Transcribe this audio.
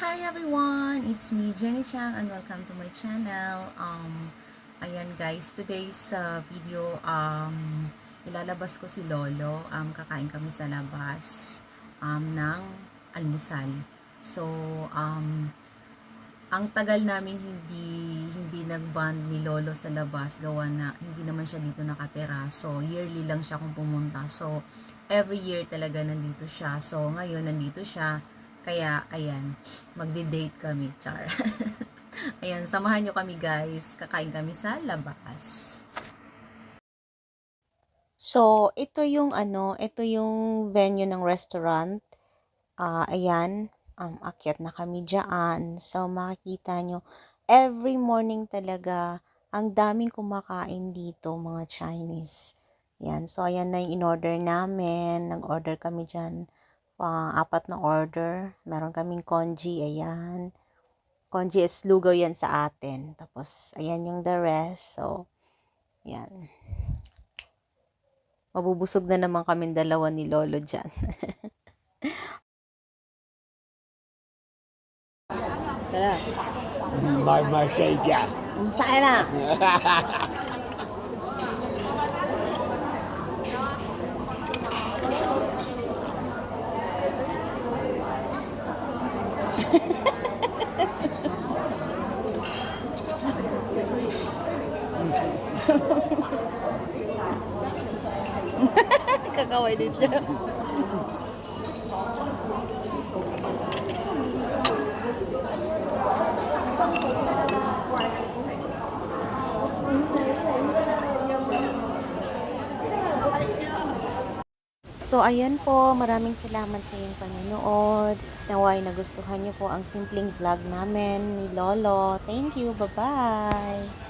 Hi everyone! It's me, Jenny Chang, and welcome to my channel. Ayan guys, today's video, ilalabas ko si Lolo. Kakain kami sa labas ng almusal. So, ang tagal namin hindi nag-bond ni Lolo sa labas, gawa na hindi naman siya dito nakatira. So, yearly lang siya kung pumunta. So, every year talaga nandito siya. So, ngayon nandito siya. Kaya, ayan, magde-date kami, char. Ayan, samahan nyo kami guys. Kakain kami sa labas. So, ito yung venue ng restaurant. Ayan, akyat na kami dyan. So, makikita nyo, every morning talaga, ang daming kumakain dito, mga Chinese. Ayan, so ayan na yung in-order namin. Nag-order kami dyan. 4 na order. Meron kaming congee, ayan. Congee is lugaw yan sa atin. Tapos, ayan yung the rest. So, ayan. Mabubusog na naman kaming dalawa ni Lolo dyan. Tara. May siya. Saan na? Kakaway din siya. So, ayan po. Maraming salamat sa iyong panonood. Naway nagustuhan niyo po ang simpleng vlog namin ni Lolo. Thank you. Bye-bye.